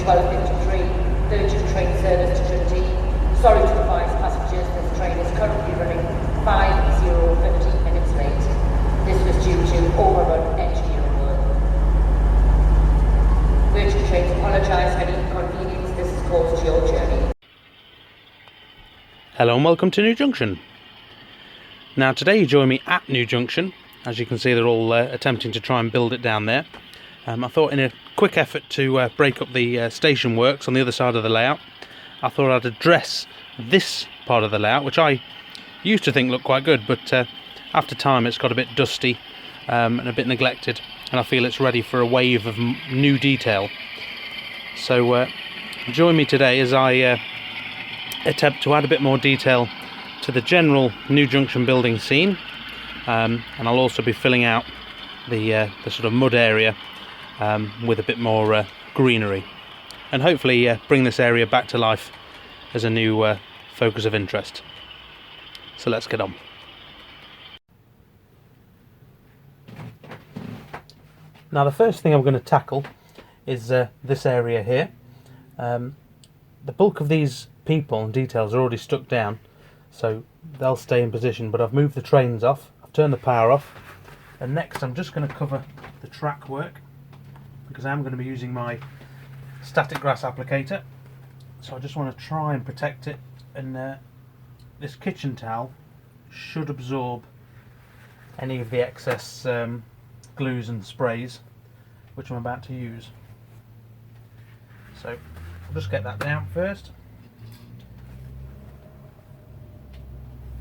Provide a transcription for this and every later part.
12:53, urgent train service to Dundee. Sorry to advise passengers this train is currently running 50 minutes late. This was due to overrun engineering work. Virgin Trains apologise for any inconvenience this has caused to your journey. Hello and welcome to New Junction. Now today you join me at New Junction. As you can see, they're all attempting to try and build it down there. I thought in a quick effort to break up the station works on the other side of the layout, I thought I'd address this part of the layout, which I used to think looked quite good, but after time it's got a bit dusty and a bit neglected, and I feel it's ready for a wave of new detail. So join me today as I attempt to add a bit more detail to the general New Junction building scene, and I'll also be filling out the sort of mud area with a bit more greenery, and hopefully bring this area back to life as a new focus of interest. So let's get on. Now the first thing I'm going to tackle is this area here. The bulk of these people and details are already stuck down, so they'll stay in position, but I've moved the trains off, I've turned the power off, and next I'm just going to cover the track work, because I'm going to be using my static grass applicator. So I just want to try and protect it, and this kitchen towel should absorb any of the excess glues and sprays which I'm about to use. So I'll just get that down first,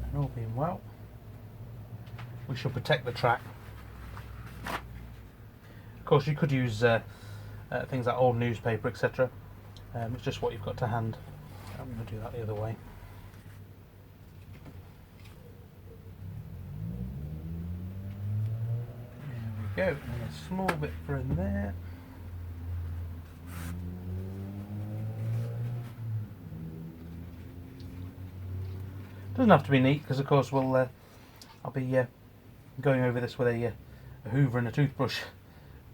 and all being well, we shall protect the track. Of course you could use things like old newspaper, etc. It's just what you've got to hand. I'm going to do that the other way. There we go, and a small bit for in there. Doesn't have to be neat, because of course I'll be going over this with a hoover and a toothbrush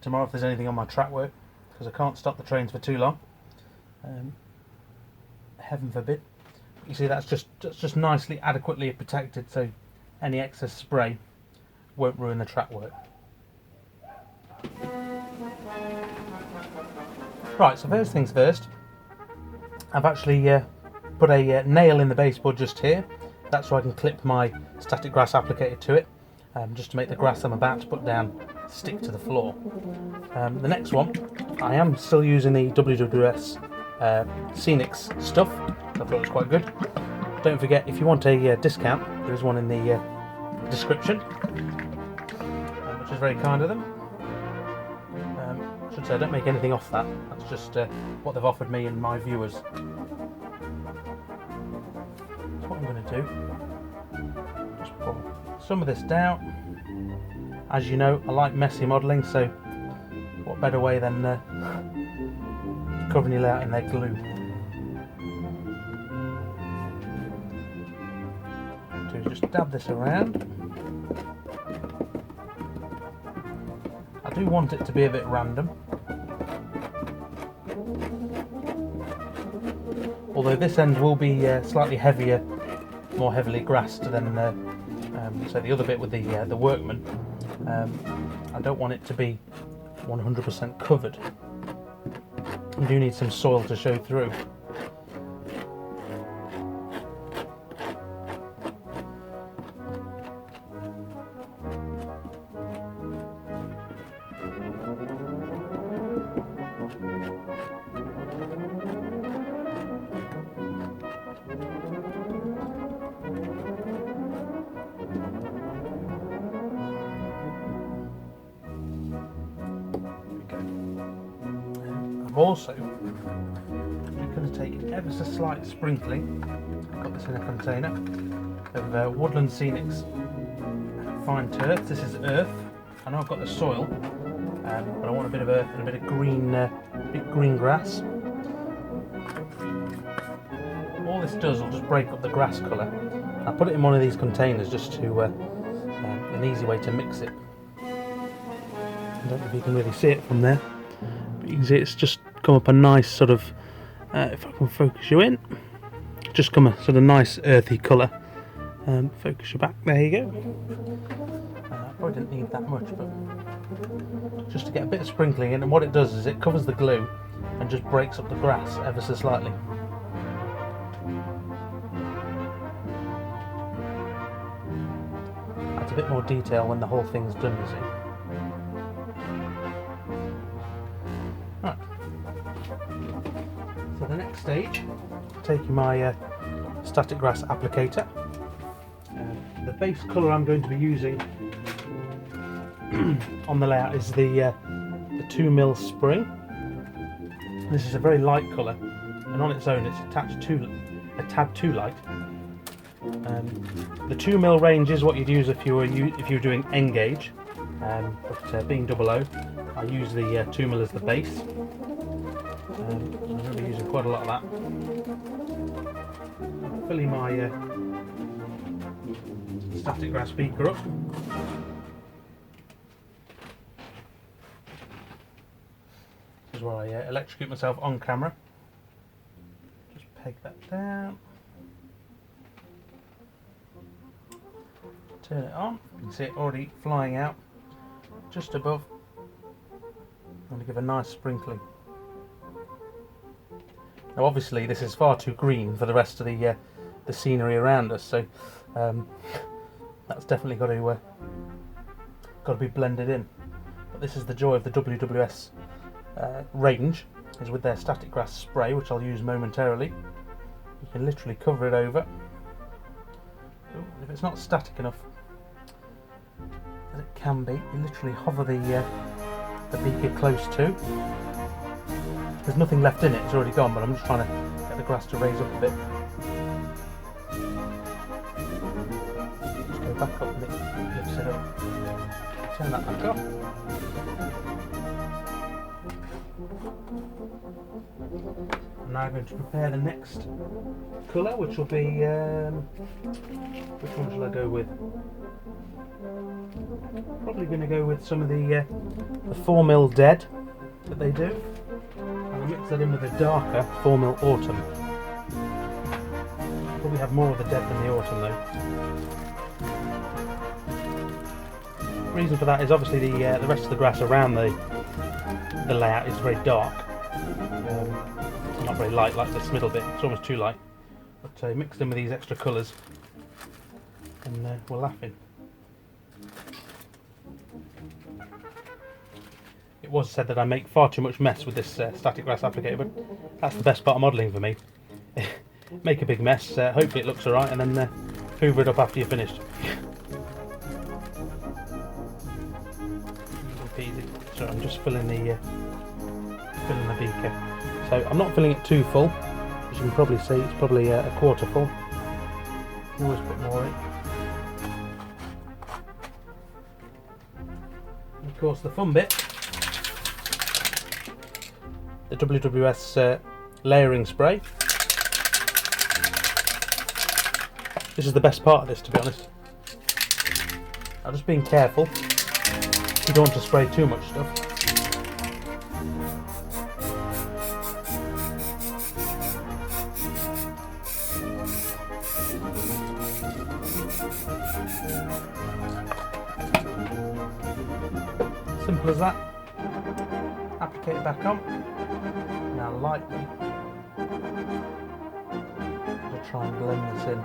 tomorrow if there's anything on my track work, because I can't stop the trains for too long. Heaven forbid. You see, that's just nicely adequately protected, so any excess spray won't ruin the track work. Right, so first things first, I've actually put a nail in the baseboard just here. That's so I can clip my static grass applicator to it, just to make the grass I'm about to put down stick to the floor. The next one, I am still using the WWS Scenics stuff. I thought it was quite good. Don't forget, if you want a discount, there is one in the description, which is very kind of them. I should say I don't make anything off that. That's just what they've offered me and my viewers. So what I'm going to do, just pull some of this down. As you know, I like messy modelling, so what better way than covering your layout in their glue. So just dab this around. I do want it to be a bit random, although this end will be slightly heavier, more heavily grassed than so the other bit with the workman. I don't want it to be 100% covered. You do need some soil to show through. Also, I'm going to take ever so slight sprinkling, I've got this in a container, of Woodland Scenics fine turf. This is earth. I know I've got the soil, but I want a bit of earth and a bit of green grass. All this does will just break up the grass colour. I put it in one of these containers just to an easy way to mix it. I don't know if you can really see it from there, but you can see it's just come up a nice sort of, if I can focus you in, just come a sort of nice earthy colour. Focus you back, there you go. Probably didn't need that much, but just to get a bit of sprinkling in, and what it does is it covers the glue and just breaks up the grass ever so slightly. Adds a bit more detail when the whole thing's done, you see. Right. So the next stage, taking my static grass applicator. The base colour I'm going to be using on the layout is the 2mm spring. This is a very light colour, and on its own it's a tad too light. The 2mm range is what you'd use if you were doing N-gauge, but being 00, I use the 2mm as the base. I'm going to be using quite a lot of that. I'm filling my static grass beaker up. This is where I electrocute myself on camera. Just peg that down. Turn it on. You can see it already flying out just above. I'm going to give a nice sprinkling. Now obviously this is far too green for the rest of the scenery around us, so that's definitely got to be blended in. But this is the joy of the WWS range, is with their static grass spray, which I'll use momentarily. You can literally cover it over. Ooh, if it's not static enough, as it can be, you literally hover the beaker close to. There's nothing left in it, it's already gone, but I'm just trying to get the grass to raise up a bit. Just go back up and it lifts it up. Turn that back off. I'm now going to prepare the next colour, which will be, which one shall I go with? Probably going to go with some of the 4mm dead that they do. And I'll mix that in with a darker 4mm autumn. Probably have more of the dead than the autumn though. The reason for that is obviously the rest of the grass around the layout is very dark. Not very light like this middle bit, it's almost too light. But mixed in with these extra colours and we're laughing. It was said that I make far too much mess with this static grass applicator, but that's the best part of modelling for me. Make a big mess, hopefully it looks alright, and then hoover it up after you're finished. Easy. So I'm just filling the beaker. So I'm not filling it too full, as you can probably see. It's probably a quarter full. You can always put more in. And of course, the fun bit, the WWS layering spray. This is the best part of this, to be honest. I'm just being careful. You don't want to spray too much stuff. Simple as that. Applicate it back on. Now lightly, I'll try and blend this in.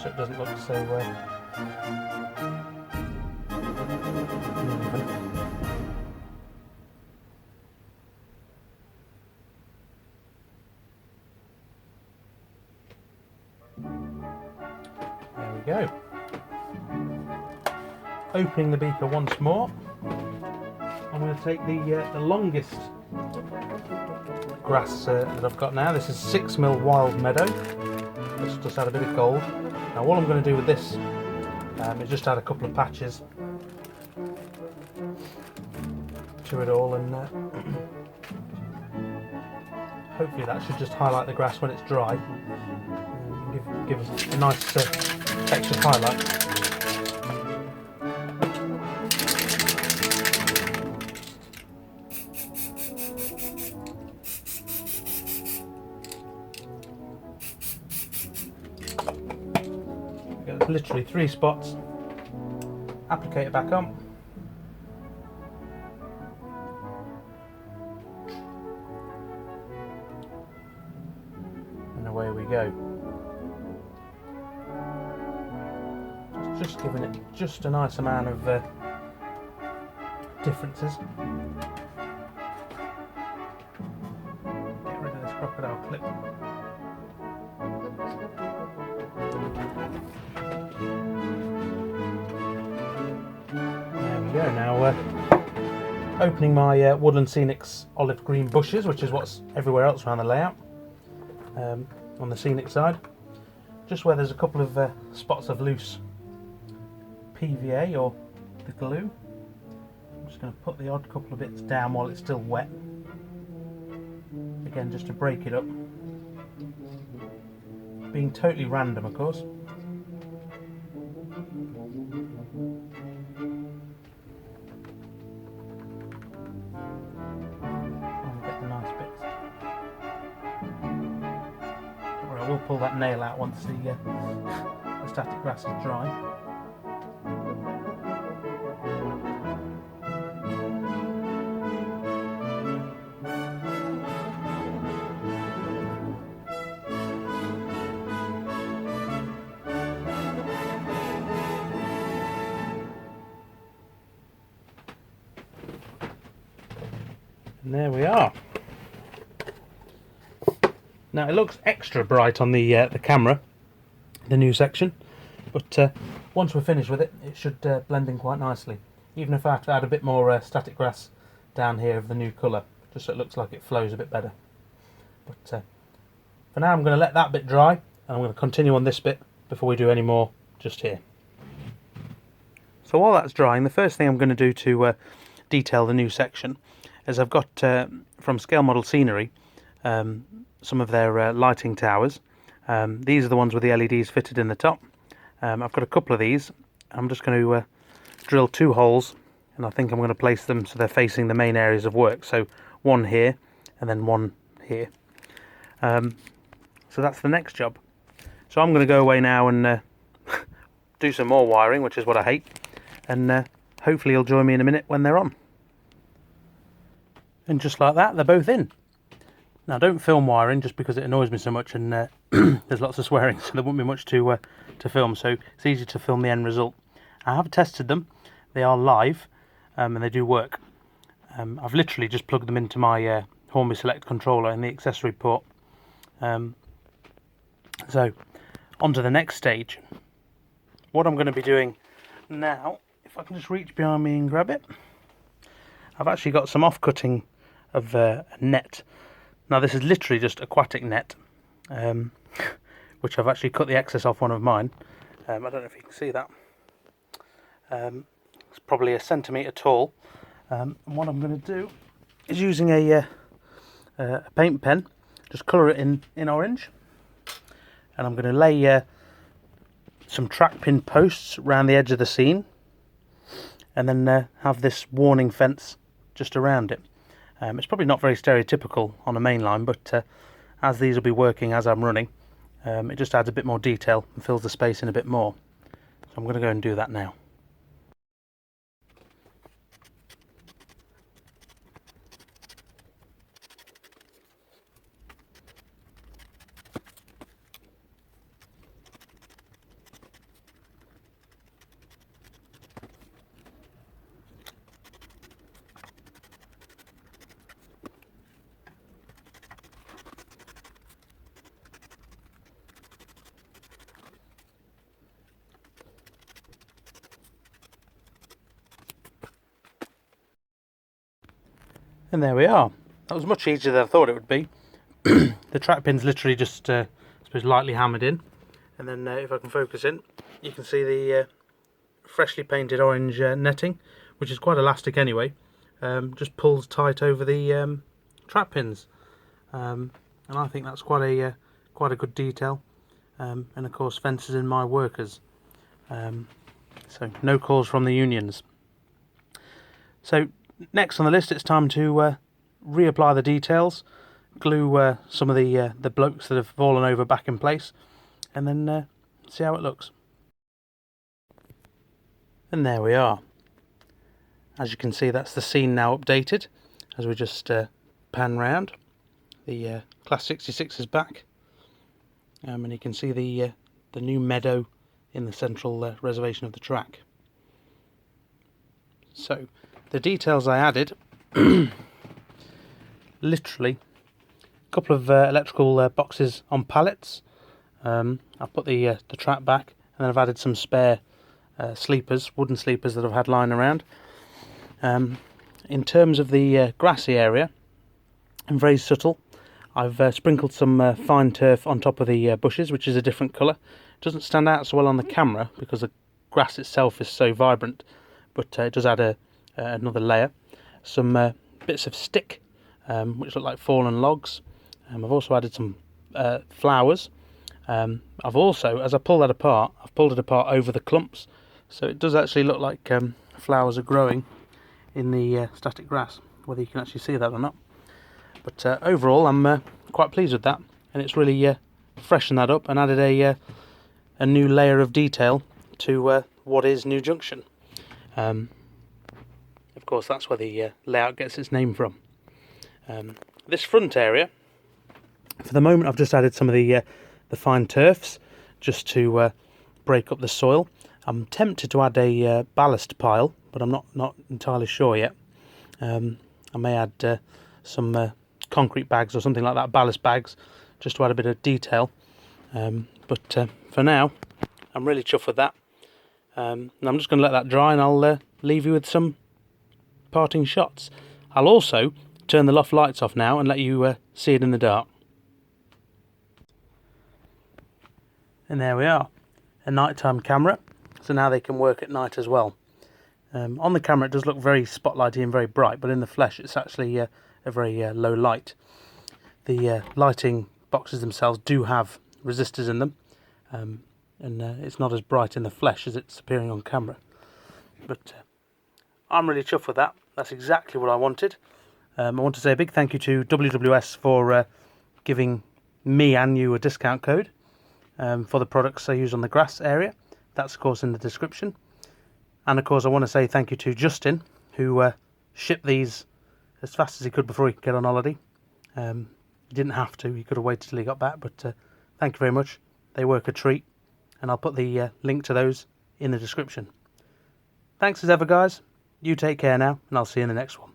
So it doesn't look so even. There we go. Opening the beaker once more, I'm going to take the longest grass that I've got now. This is 6mm Wild Meadow. Let's just add a bit of gold. Now all I'm going to do with this is just add a couple of patches to it all, and hopefully that should just highlight the grass when it's dry. Give us a nice textured highlight. it's literally 3 spots, applicate it back on, and away we go. Just giving it just a nice amount of differences. Get rid of this crocodile clip. There we go. Now opening my Woodland Scenics olive green bushes, which is what's everywhere else around the layout, on the scenic side, just where there's a couple of spots of loose PVA or the glue. I'm just going to put the odd couple of bits down while it's still wet, again just to break it up, being totally random of course. I will pull that nail out once the static grass is dry. And there we are. Now it looks extra bright on the camera, the new section, but once we're finished with it, it should blend in quite nicely. Even if I have to add a bit more static grass down here of the new colour, just so it looks like it flows a bit better. But for now I'm going to let that bit dry, and I'm going to continue on this bit before we do any more just here. So while that's drying, the first thing I'm going to do to detail the new section is I've got from Scale Model Scenery some of their lighting towers. These are the ones with the LEDs fitted in the top. I've got a couple of these. I'm just going to drill 2 holes, and I think I'm going to place them so they're facing the main areas of work. So one here and then one here. So that's the next job. So I'm going to go away now and do some more wiring, which is what I hate, and hopefully you'll join me in a minute when they're on. And just like that, they're both in. Now, don't film wiring just because it annoys me so much, and there's lots of swearing, so there won't be much to film, so it's easy to film the end result. I have tested them. They are live, and they do work. I've literally just plugged them into my Hornby Select controller in the accessory port. So, on to the next stage. What I'm going to be doing now, if I can just reach behind me and grab it, I've actually got some off-cutting of a net. Now this is literally just aquatic net, which I've actually cut the excess off one of mine. I don't know if you can see that. It's probably 1 centimetre tall. And what I'm going to do is using a paint pen, just colour it in orange. And I'm going to lay some track pin posts around the edge of the scene, and then have this warning fence just around it. It's probably not very stereotypical on a main line, but as these will be working as I'm running, it just adds a bit more detail and fills the space in a bit more. So I'm going to go and do that now. And there we are. That was much easier than I thought it would be. The track pin's literally just I suppose lightly hammered in, and then if I can focus in, you can see the freshly painted orange netting, which is quite elastic anyway, just pulls tight over the track pins, and I think that's quite a good detail. And of course fences in my workers, so no calls from the unions. So next on the list, it's time to reapply the details, glue some of the blokes that have fallen over back in place, and then see how it looks. And there we are. As you can see, that's the scene now updated as we just pan round. The Class 66 is back, and you can see the new meadow in the central reservation of the track. So the details I added, literally a couple of electrical boxes on pallets. I've put the track back, and then I've added some spare sleepers, wooden sleepers that I've had lying around. In terms of the grassy area, I'm very subtle. I've sprinkled some fine turf on top of the bushes, which is a different colour. It doesn't stand out so well on the camera because the grass itself is so vibrant, but it does add another layer. Some bits of stick, which look like fallen logs. I've also added some flowers. I've also, as I pull that apart, I've pulled it apart over the clumps, so it does actually look like flowers are growing in the static grass, whether you can actually see that or not. But overall, I'm quite pleased with that, and it's really freshened that up and added a new layer of detail to what is New Junction. Of course, that's where the layout gets its name from. This front area, for the moment, I've just added some of the fine turfs just to break up the soil. I'm tempted to add a ballast pile, but I'm not entirely sure yet. I may add some concrete bags or something like that, ballast bags, just to add a bit of detail. But for now, I'm really chuffed with that. And I'm just going to let that dry, and I'll leave you with some parting shots. I'll also turn the loft lights off now and let you see it in the dark. And there we are, a nighttime camera, so now they can work at night as well. On the camera it does look very spotlighty and very bright, but in the flesh it's actually a very low light. The lighting boxes themselves do have resistors in them, and it's not as bright in the flesh as it's appearing on camera. But I'm really chuffed with that. That's exactly what I wanted. I want to say a big thank you to WWS for giving me and you a discount code for the products I use on the grass area. That's of course in the description. And of course I want to say thank you to Justin, who shipped these as fast as he could before he could get on holiday. He didn't have to, he could have waited till he got back, but thank you very much. They work a treat, and I'll put the link to those in the description. Thanks as ever, guys. You take care now, and I'll see you in the next one.